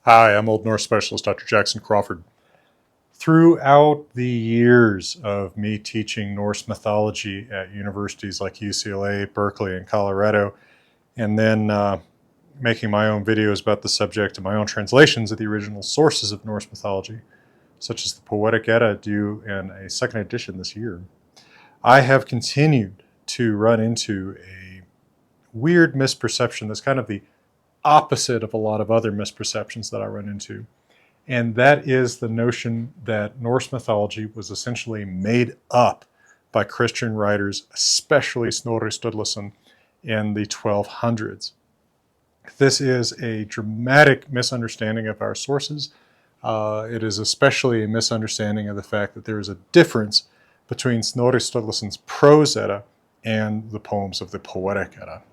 Hi, I'm Old Norse specialist Dr. Jackson Crawford. Throughout the years of me teaching Norse mythology at universities like UCLA, Berkeley, and Colorado, and then making my own videos about the subject and my own translations of the original sources of Norse mythology, such as the Poetic Edda due in a second edition this year, I have continued to run into a weird misperception that's kind of the opposite of a lot of other misperceptions that I run into. And that is the notion that Norse mythology was essentially made up by Christian writers, especially Snorri in the 1200s. This is a dramatic misunderstanding of our sources. It is especially a misunderstanding of the fact that there is a difference between Snorri Sturluson's prose Edda and the poems of the Poetic Edda.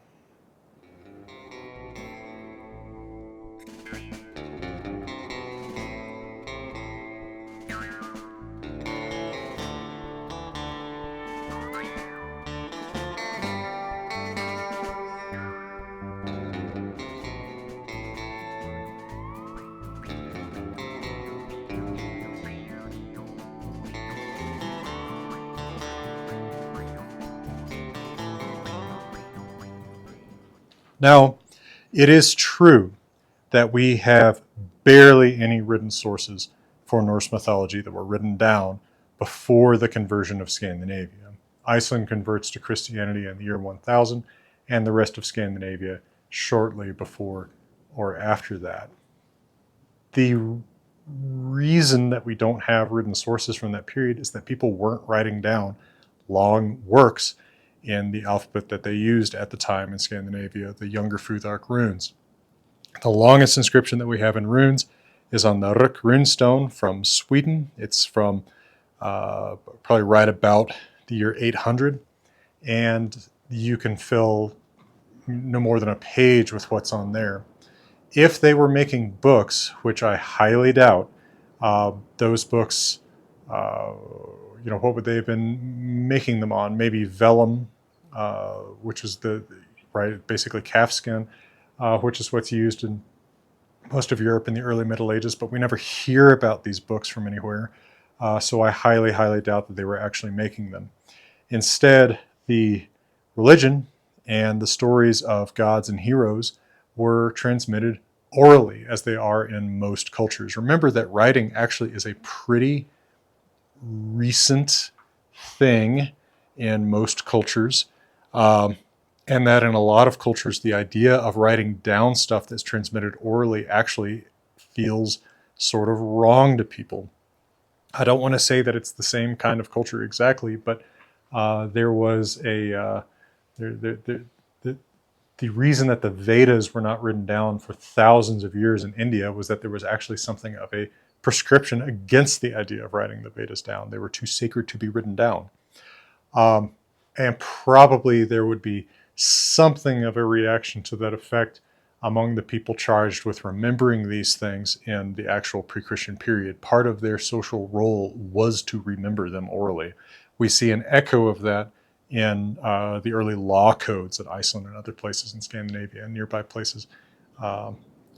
Now, it is true that we have barely any written sources for Norse mythology that were written down before the conversion of Scandinavia. Iceland converts to Christianity in the year 1000, and the rest of Scandinavia shortly before or after that. The reason that we don't have written sources from that period is that people weren't writing down long works in the alphabet that they used at the time in Scandinavia, the Younger Futhark runes. The longest inscription that we have in runes is on the Ruk runestone from Sweden. It's from probably right about the year 800, and you can fill no more than a page with what's on there. If they were making books, which I highly doubt, those books, what would they have been making them on? Maybe vellum, which is basically calf skin, which is what's used in most of Europe in the early Middle Ages, but we never hear about these books from anywhere. So I highly, highly doubt that they were actually making them. Instead, the religion and the stories of gods and heroes were transmitted orally, as they are in most cultures. Remember that writing actually is a pretty recent thing in most cultures, and that in a lot of cultures, the idea of writing down stuff that's transmitted orally actually feels sort of wrong to people. I don't want to say that it's the same kind of culture exactly, but there was the reason that the Vedas were not written down for thousands of years in India was that there was actually something of a prescription against the idea of writing the Vedas down. They were too sacred to be written down. And probably there would be something of a reaction to that effect among the people charged with remembering these things in the actual pre-Christian period. Part of their social role was to remember them orally. We see an echo of that in the early law codes at Iceland and other places in Scandinavia and nearby places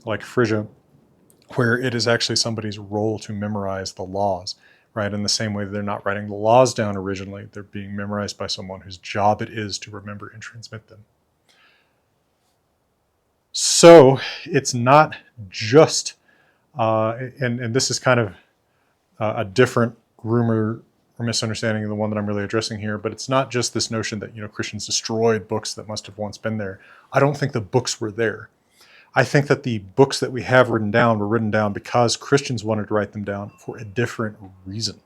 like Frisia, where it is actually somebody's role to memorize the laws, right? In the same way that they're not writing the laws down originally, they're being memorized by someone whose job it is to remember and transmit them. So it's not just, and this is kind of a different rumor or misunderstanding than the one that I'm really addressing here, but it's not just this notion that, Christians destroyed books that must have once been there. I don't think the books were there. I think that the books that we have written down were written down because Christians wanted to write them down for a different reason.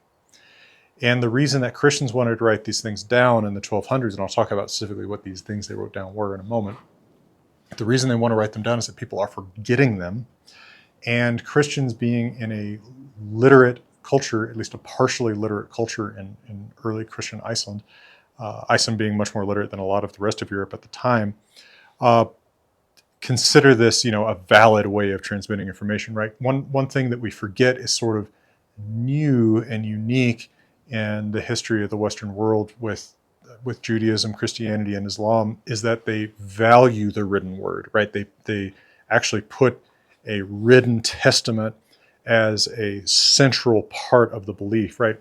And the reason that Christians wanted to write these things down in the 1200s, and I'll talk about specifically what these things they wrote down were in a moment, the reason they want to write them down is that people are forgetting them. And Christians being in a literate culture, at least a partially literate culture in early Christian Iceland, Iceland being much more literate than a lot of the rest of Europe at the time, consider this, a valid way of transmitting information, right? One thing that we forget is sort of new and unique in the history of the Western world with Judaism, Christianity, and Islam is that they value the written word, right? They actually put a written testament as a central part of the belief, right?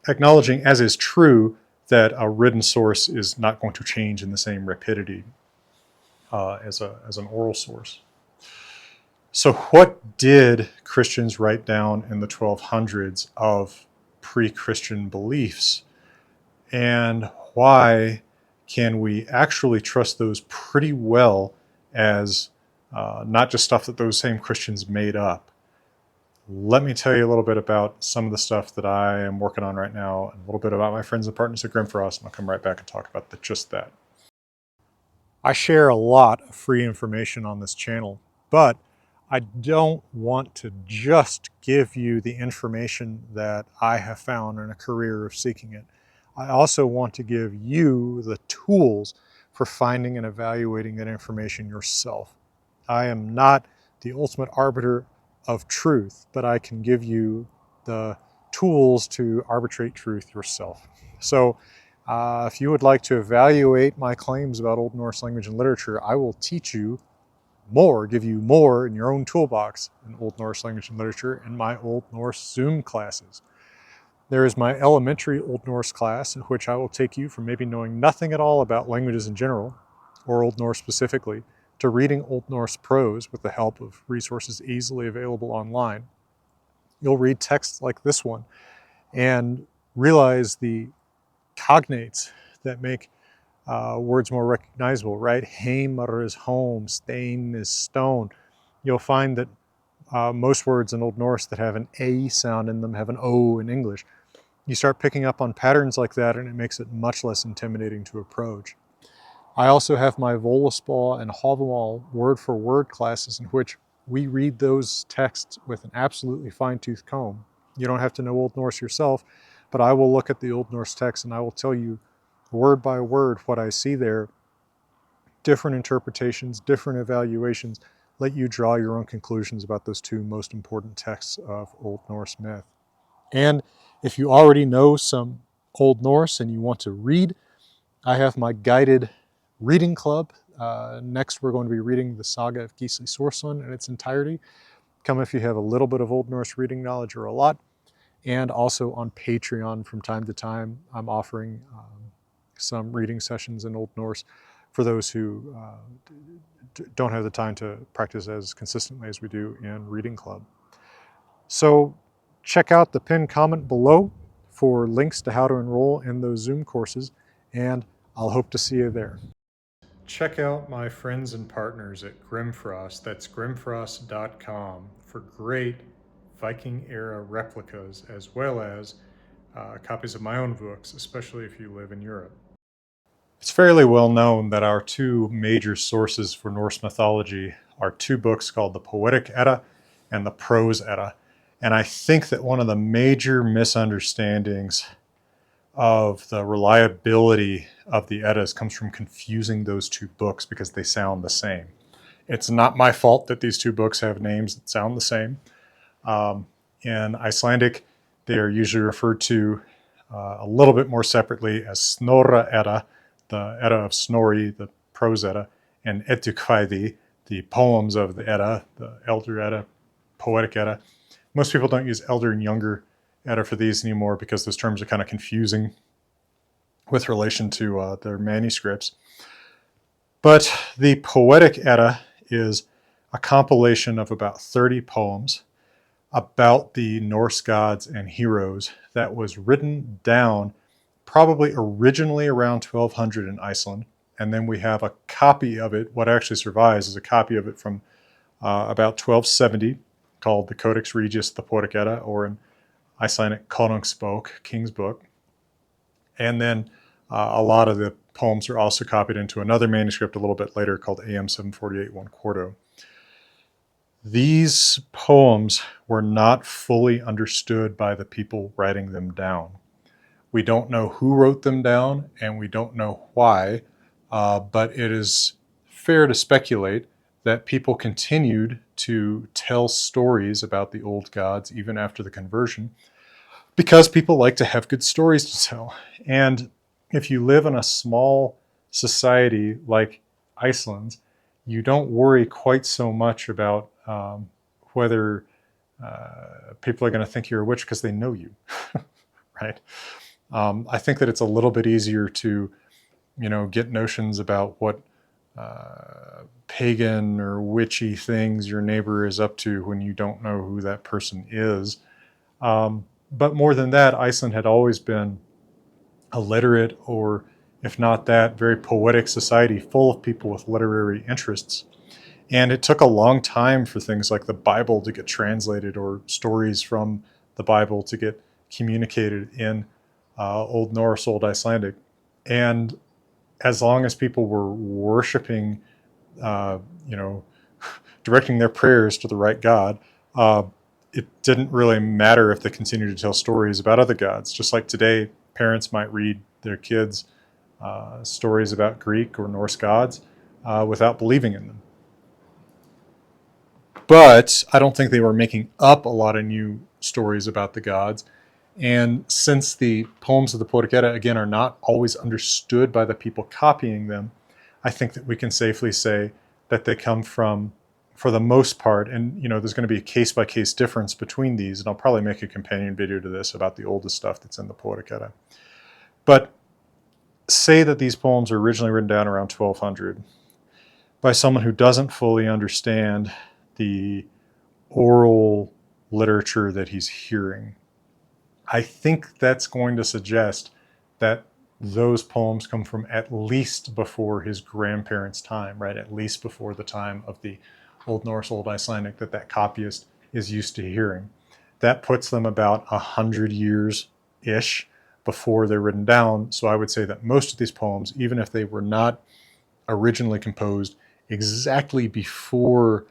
Acknowledging, as is true, that a written source is not going to change in the same rapidity as an oral source. So what did Christians write down in the 1200s of pre-Christian beliefs? And why can we actually trust those pretty well as not just stuff that those same Christians made up? Let me tell you a little bit about some of the stuff that I am working on right now, and a little bit about my friends and partners at Grimfrost, and I'll come right back and talk about just that. I share a lot of free information on this channel, but I don't want to just give you the information that I have found in a career of seeking it. I also want to give you the tools for finding and evaluating that information yourself. I am not the ultimate arbiter of truth, but I can give you the tools to arbitrate truth yourself. So if you would like to evaluate my claims about Old Norse language and literature, I will teach you more, give you more in your own toolbox in Old Norse language and literature in my Old Norse Zoom classes. There is my elementary Old Norse class in which I will take you from maybe knowing nothing at all about languages in general, or Old Norse specifically, to reading Old Norse prose with the help of resources easily available online. You'll read texts like this one and realize the cognates that make words more recognizable, right? Heimr is home, stein is stone. You'll find that most words in Old Norse that have an A sound in them have an O in English. You start picking up on patterns like that and it makes it much less intimidating to approach. I also have my Völuspá and Havamal word-for-word classes in which we read those texts with an absolutely fine-tooth comb. You don't have to know Old Norse yourself, but I will look at the Old Norse text and I will tell you word by word what I see there. Different interpretations, different evaluations, let you draw your own conclusions about those two most important texts of Old Norse myth. And if you already know some Old Norse and you want to read, I have my guided reading club. Next, we're going to be reading the Saga of Gisli Sorsson in its entirety. Come if you have a little bit of Old Norse reading knowledge or a lot. And also on Patreon from time to time, I'm offering some reading sessions in Old Norse for those who don't have the time to practice as consistently as we do in Reading Club. So check out the pinned comment below for links to how to enroll in those Zoom courses, and I'll hope to see you there. Check out my friends and partners at Grimfrost, that's grimfrost.com, for great Viking-era replicas as well as copies of my own books, especially if you live in Europe. It's fairly well known that our two major sources for Norse mythology are two books called the Poetic Edda and the Prose Edda. And I think that one of the major misunderstandings of the reliability of the Eddas comes from confusing those two books because they sound the same. It's not my fault that these two books have names that sound the same. In Icelandic, they are usually referred to a little bit more separately as Snorra Edda, the Edda of Snorri, the Prose Edda, and Eddukvæði, the poems of the Edda, the Elder Edda, Poetic Edda. Most people don't use Elder and Younger Edda for these anymore because those terms are kind of confusing with relation to their manuscripts. But the Poetic Edda is a compilation of about 30 poems about the Norse gods and heroes that was written down probably originally around 1200 in Iceland. And then we have a copy of it. What actually survives is a copy of it from about 1270 called the Codex Regius, the Poetic Edda, or in Icelandic Konungsbók, King's Book. And then a lot of the poems are also copied into another manuscript a little bit later called AM 748 1 Quarto. These poems were not fully understood by the people writing them down. We don't know who wrote them down and we don't know why, but it is fair to speculate that people continued to tell stories about the old gods even after the conversion because people like to have good stories to tell. And if you live in a small society like Iceland's, you don't worry quite so much about whether people are going to think you're a witch because they know you, right? I think that it's a little bit easier to, get notions about what pagan or witchy things your neighbor is up to when you don't know who that person is. But more than that, Iceland had always been a literate, or if not that, very poetic society full of people with literary interests. And it took a long time for things like the Bible to get translated, or stories from the Bible to get communicated in Old Norse, Old Icelandic. And as long as people were worshiping, uh, you know, directing their prayers to the right God, it didn't really matter if they continued to tell stories about other gods. Just like today, parents might read their kids stories about Greek or Norse gods without believing in them. But I don't think they were making up a lot of new stories about the gods. And since the poems of the Poetic Edda, again, are not always understood by the people copying them, I think that we can safely say that they come from, for the most part, and there's going to be a case-by-case difference between these, and I'll probably make a companion video to this about the oldest stuff that's in the Poetic Edda. But say that these poems were originally written down around 1200 by someone who doesn't fully understand the oral literature that he's hearing. I think that's going to suggest that those poems come from at least before his grandparents' time, right? At least before the time of the Old Norse, Old Icelandic that copyist is used to hearing. That puts them about 100 years-ish before they're written down. So I would say that most of these poems, even if they were not originally composed exactly before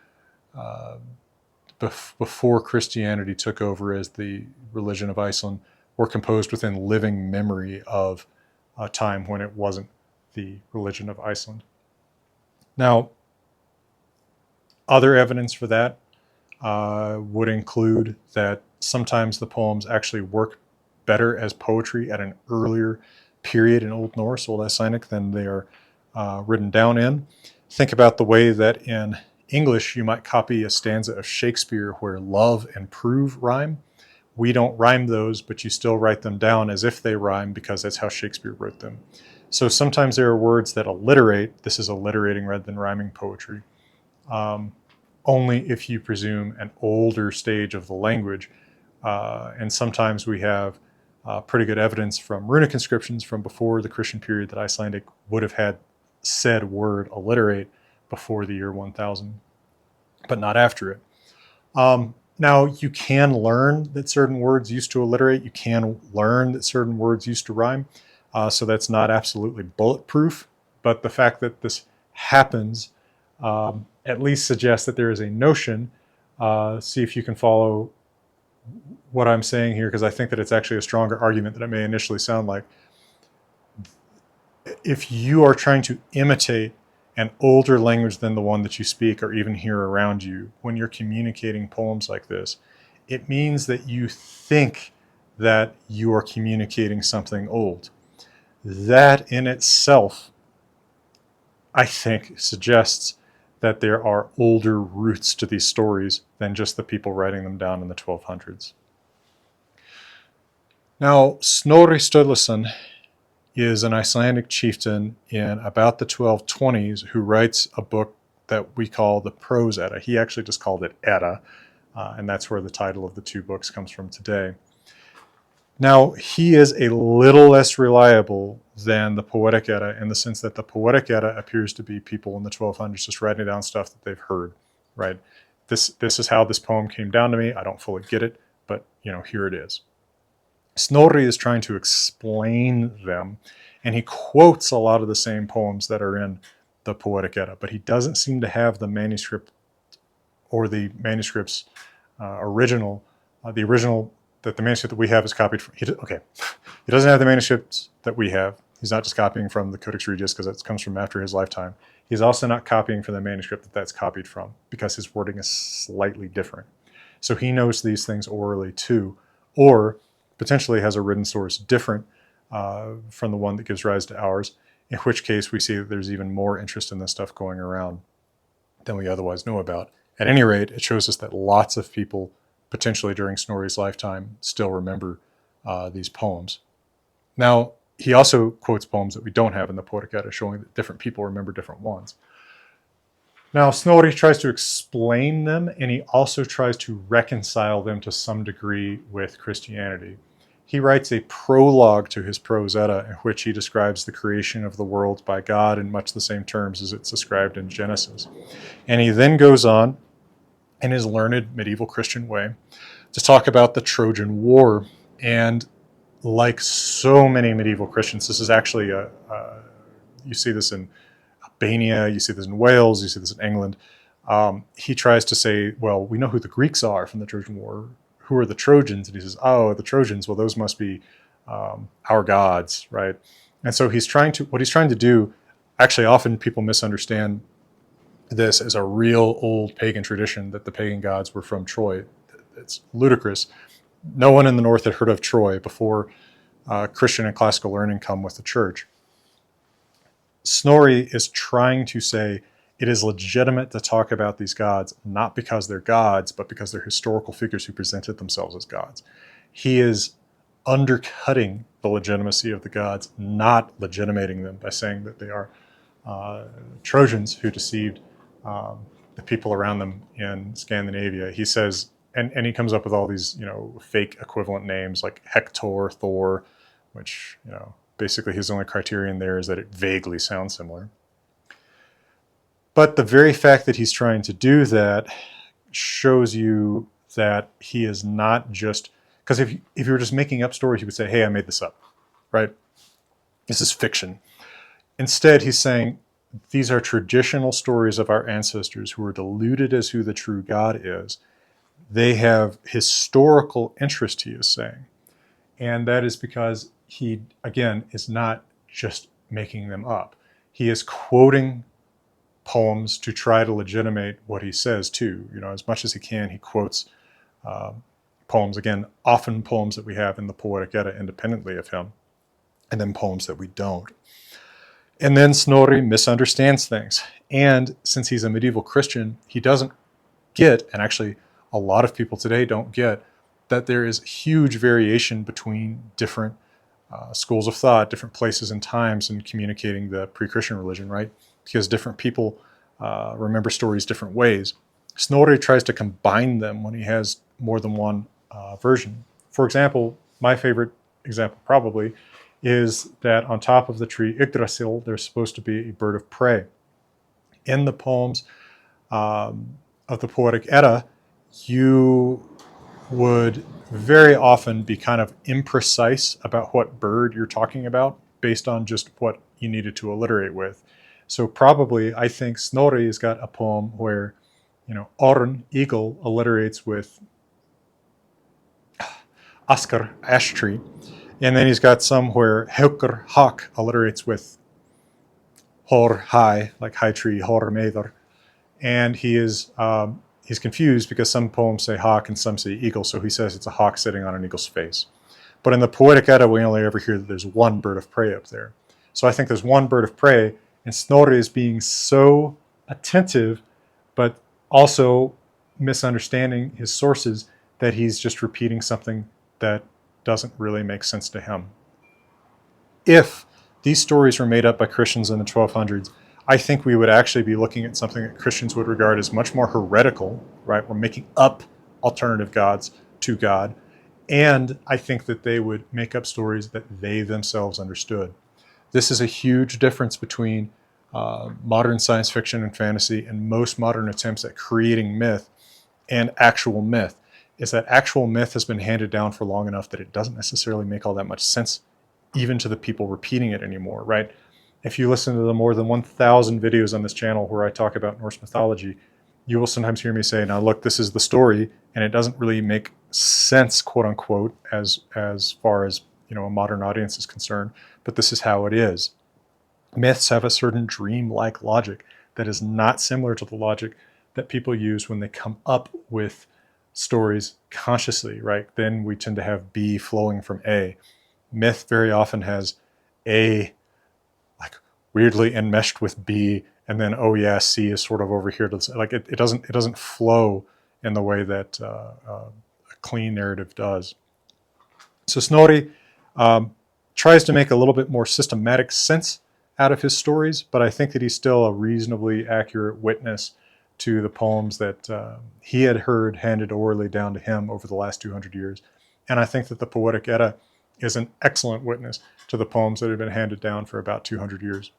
Christianity took over as the religion of Iceland, were composed within living memory of a time when it wasn't the religion of Iceland. Now, other evidence for that would include that sometimes the poems actually work better as poetry at an earlier period in Old Norse, Old Icelandic, than they are written down in. Think about the way that in English you might copy a stanza of Shakespeare where love and prove rhyme. We don't rhyme those, but you still write them down as if they rhyme because that's how Shakespeare wrote them. So sometimes there are words that alliterate. This is alliterating rather than rhyming poetry. Only if you presume an older stage of the language. And sometimes we have pretty good evidence from runic inscriptions from before the Christian period that Icelandic would have had said word alliterate before the year 1000, but not after it. Now, you can learn that certain words used to alliterate. You can learn that certain words used to rhyme. So that's not absolutely bulletproof. But the fact that this happens at least suggests that there is a notion. See if you can follow what I'm saying here, because I think that it's actually a stronger argument than it may initially sound like. If you are trying to imitate an older language than the one that you speak or even hear around you, when you're communicating poems like this, it means that you think that you are communicating something old. That in itself, I think, suggests that there are older roots to these stories than just the people writing them down in the 1200s. Now, Snorri Sturluson is an Icelandic chieftain in about the 1220s who writes a book that we call the Prose Edda. He actually just called it Edda, and that's where the title of the two books comes from today. Now, he is a little less reliable than the Poetic Edda in the sense that the Poetic Edda appears to be people in the 1200s just writing down stuff that they've heard, right? This is how this poem came down to me. I don't fully get it, but here it is. Snorri is trying to explain them, and he quotes a lot of the same poems that are in the Poetic Edda, but he doesn't seem to have the manuscript or the manuscript's original, the original that the manuscript that we have is copied from. He doesn't have the manuscripts that we have. He's not just copying from the Codex Regius because it comes from after his lifetime. He's also not copying from the manuscript that that's copied from because his wording is slightly different. So he knows these things orally too, or potentially has a written source different from the one that gives rise to ours, in which case we see that there's even more interest in this stuff going around than we otherwise know about. At any rate, it shows us that lots of people, potentially during Snorri's lifetime, still remember these poems. Now, he also quotes poems that we don't have in the Poetic Edda, showing that different people remember different ones. Now, Snorri tries to explain them, and he also tries to reconcile them to some degree with Christianity. He writes a prologue to his Prose Edda in which he describes the creation of the world by God in much the same terms as it's described in Genesis. And he then goes on, in his learned medieval Christian way, to talk about the Trojan War. And like so many medieval Christians, this is actually you see this in Albania, you see this in Wales, you see this in England. He tries to say, well, we know who the Greeks are from the Trojan War. Who are the Trojans? And he says, oh, the Trojans, well, those must be our gods, right? And so what he's trying to do, actually often people misunderstand this as a real old pagan tradition that the pagan gods were from Troy. It's ludicrous. No one in the North had heard of Troy before Christian and classical learning come with the church. Snorri is trying to say it is legitimate to talk about these gods, not because they're gods, but because they're historical figures who presented themselves as gods. He is undercutting the legitimacy of the gods, not legitimating them by saying that they are Trojans who deceived the people around them in Scandinavia. He says, and he comes up with all these, fake equivalent names like Hector, Thor, which, basically his only criterion there is that it vaguely sounds similar. But the very fact that he's trying to do that shows you that he is not just, because if you were just making up stories, you would say, hey, I made this up, right? This is fiction. Instead, he's saying, these are traditional stories of our ancestors who are deluded as who the true God is. They have historical interest, he is saying. And that is because he, again, is not just making them up. He is quoting poems to try to legitimate what he says too. As much as he can, he quotes poems, again, often poems that we have in the Poetic Edda independently of him, and then poems that we don't. And then Snorri misunderstands things. And since he's a medieval Christian, he doesn't get, and actually a lot of people today don't get, that there is huge variation between different schools of thought, different places and times in communicating the pre-Christian religion, right? Because different people remember stories different ways. Snorri tries to combine them when he has more than one version. For example, my favorite example probably is that on top of the tree Yggdrasil, there's supposed to be a bird of prey. In the poems of the Poetic Edda, you would very often be kind of imprecise about what bird you're talking about based on just what you needed to alliterate with. So probably, I think Snorri has got a poem where, Orn, eagle, alliterates with Askr, ash tree. And then he's got some where Haukr, hawk, alliterates with Hor, high, like high tree, Hor, meidr. And he's confused because some poems say hawk and some say eagle, so he says it's a hawk sitting on an eagle's face. But in the Poetic Edda, we only ever hear that there's one bird of prey up there. So I think there's one bird of prey, and Snorri is being so attentive, but also misunderstanding his sources, that he's just repeating something that doesn't really make sense to him. If these stories were made up by Christians in the 1200s, I think we would actually be looking at something that Christians would regard as much more heretical, right? We're making up alternative gods to God. And I think that they would make up stories that they themselves understood. This is a huge difference between modern science fiction and fantasy and most modern attempts at creating myth and actual myth, is that actual myth has been handed down for long enough that it doesn't necessarily make all that much sense even to the people repeating it anymore, right? If you listen to the more than 1,000 videos on this channel where I talk about Norse mythology, you will sometimes hear me say, now look, this is the story, and it doesn't really make sense, quote unquote, as far as a modern audience is concerned, but this is how it is. Myths have a certain dream-like logic that is not similar to the logic that people use when they come up with stories consciously, right? Then we tend to have B flowing from A. Myth very often has A like weirdly enmeshed with B, and then, oh yeah, C is sort of over here to the side. Like it doesn't flow in the way that a clean narrative does. So Snorri tries to make a little bit more systematic sense out of his stories, but I think that he's still a reasonably accurate witness to the poems that he had heard handed orally down to him over the last 200 years. And I think that the Poetic Edda is an excellent witness to the poems that have been handed down for about 200 years.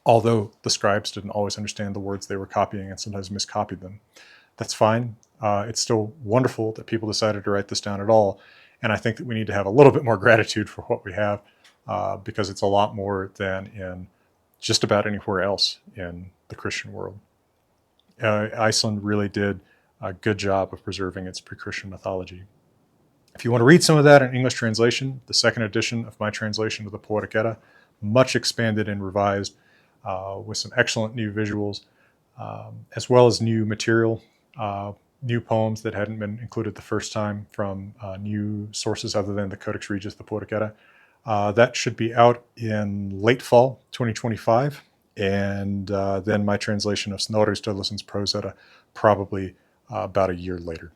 Although the scribes didn't always understand the words they were copying and sometimes miscopied them. That's fine. It's still wonderful that people decided to write this down at all. And I think that we need to have a little bit more gratitude for what we have, because it's a lot more than in just about anywhere else in the Christian world. Iceland really did a good job of preserving its pre-Christian mythology. If you want to read some of that in English translation, the second edition of my translation of the Poetic Edda, much expanded and revised, with some excellent new visuals, as well as new material, new poems that hadn't been included the first time from new sources other than the Codex Regius, the Poetic Edda. That should be out in late fall 2025. And then my translation of Snorri Sturluson's Prose Edda probably about a year later.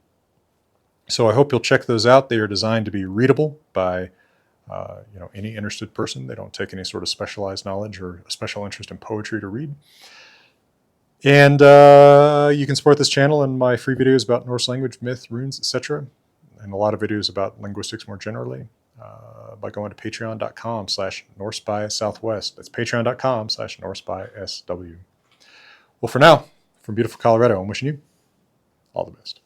So I hope you'll check those out. They are designed to be readable by any interested person. They don't take any sort of specialized knowledge or a special interest in poetry to read. And you can support this channel and my free videos about Norse language, myth, runes, etc., and a lot of videos about linguistics more generally, by going to patreon.com/NorseBySouthwest. That's patreon.com/NorseBySW. Well, for now, from beautiful Colorado, I'm wishing you all the best.